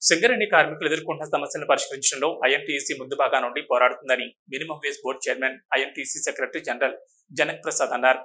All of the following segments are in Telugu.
సింగరేణి కార్మికులు ఎదుర్కొంటున్న సమస్యలను పరిష్కరించడంలో ఐఎన్టీయూసీ ముందు భాగా నుండి పోరాడుతుందని minimum wage board chairman INTUC secretary general Janak Prasad అన్నారు.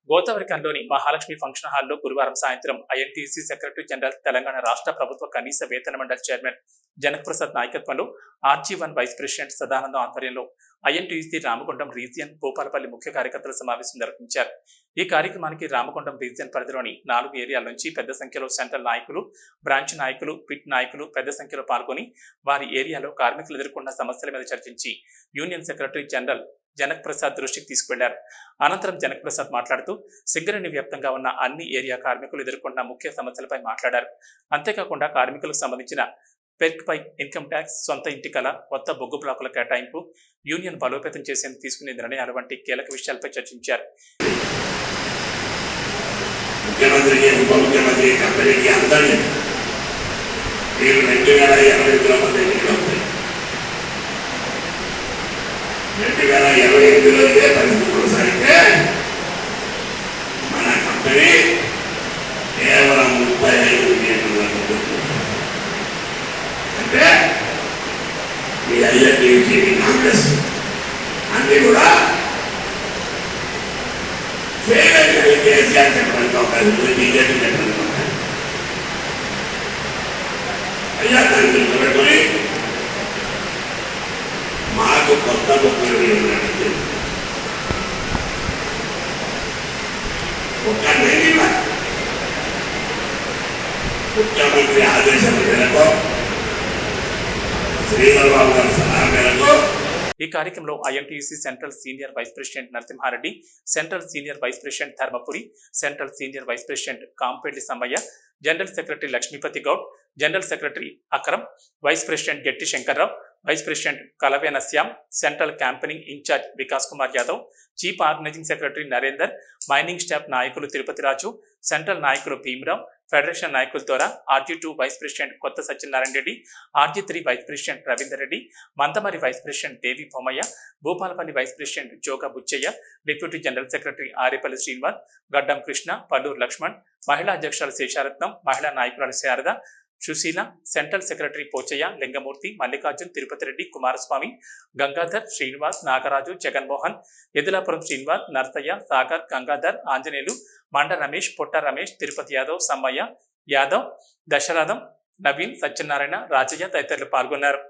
గోదావరిఖండ్లోని మహాలక్ష్మి ఫంక్షన్ హాల్లో గురువారం సాయంత్రం ఐఎన్టీయూసీ సెక్రటరీ జనరల్ తెలంగాణ రాష్ట్ర ప్రభుత్వ కనీస వేతన మండలి చైర్మన్ జనక్ ప్రసాద్ నాయకత్వంలో RG1 వైస్ ప్రెసిడెంట్ సదానందం ఆధ్వర్యంలో ఐఎన్టీయూసీ రామగుండం రీజియన్ భూపాలపల్లి ముఖ్య కార్యకర్తల సమావేశం నిర్వహించారు. ఈ కార్యక్రమానికి రామగుండం రీజియన్ పరిధిలోని 4 ఏరియాల నుంచి పెద్ద సంఖ్యలో సెంట్రల్ నాయకులు, బ్రాంచ్ నాయకులు, పిట్ నాయకులు పెద్ద సంఖ్యలో పాల్గొని వారి ఏరియాలో కార్మికులు ఎదుర్కొన్న సమస్యల మీద చర్చించి union secretary general Janak Prasad దృష్టికి తీసుకువెళ్లారు. అనంతరం జనక్ ప్రసాద్ మాట్లాడుతూ సింగరేణి వ్యాప్తంగా ఉన్న అన్ని ఏరియా కార్మికులు ఎదుర్కొన్న ముఖ్య సమస్యలపై మాట్లాడారు. అంతేకాకుండా కార్మికులకు సంబంధించిన పెర్క్ పై ఇన్కమ్ ట్యాక్స్, సొంత ఇంటి కల, కొత్త బొగ్గు బ్లాకుల కేటాయింపు, యూనియన్ బలోపేతం చేసేందుకు తీసుకునే నిర్ణయాలు వంటి కీలక విషయాలపై చర్చించారు. ముఖ్యమంత్రికి, ఉప ముఖ్యమంత్రి, కంపెనీకి అందరినీ మీరు 2025లో 2028లో ఇదే పరిస్థితి కొనసాగితే మన కంపెనీ కేవలం 35 మిలియన్ల అంటే ఈ ఐఎన్టీయూసీ, కాంగ్రెస్ అన్ని కూడా ఫెయిల్ అయిన కేసీఆర్ చెప్పడానికి అవకాశం ఉంది, బీజేపీ చెప్పడానికి అవకాశం. అయ్యా దాన్ని గుర్తుపెట్టుకుని మాకు కొత్త బొక్కలు ఉన్నట్టు ఒక ముఖ్యమంత్రి ఆదేశాల మేరకు, శ్రీధర్బాబు గారి సలహా మేరకు ఈ కార్యక్రమంలో INTUC central senior vice president Narasimha Reddy, central senior vice president Dharmapuri, central senior vice president Kampelli Sammaiah, general secretary Lakshmipathi Goud, general secretary Akram, vice president Getti Shankar Rao, vice president Kalavena Shyam, central campaigning incharge Vikas Kumar Yadav, chief organizing secretary Narender, mining staff నాయకులు తిరుపతి రాజు, సెంట్రల్ నాయకులు భీమరావు, ఫెడరేషన్ నాయకుల ద్వారా RG2 vice president Kotha Satyanarayana Reddy, RG3 vice president Ravinder Reddy, Mandamarri vice president Devi Bommaiah, Bhupalpally vice president Joga Buchaiah, deputy general secretary Arepalli Srinivas, Gaddam Krishna, Palluru Laxman, మహిళా అధ్యక్షురాలు శేషారత్నం, మహిళా నాయకురాలు శారద, సుశీల, సెంట్రల్ సెక్రటరీ పోచయ్య, లింగమూర్తి, మల్లికార్జున్, తిరుపతి రెడ్డి, కుమారస్వామి, గంగాధర్, శ్రీనివాస్, నాగరాజు, జగన్మోహన్, ఎదులాపురం శ్రీనివాస్, నర్సయ్య, సాగర్, గంగాధర్, ఆంజనేయులు, మండ రమేష్, పొట్ట రమేష్, తిరుపతి యాదవ్, సమ్మయ్య యాదవ్, దశరథం, నవీన్, సత్యనారాయణ, రాజయ్య తదితరులు పాల్గొన్నారు.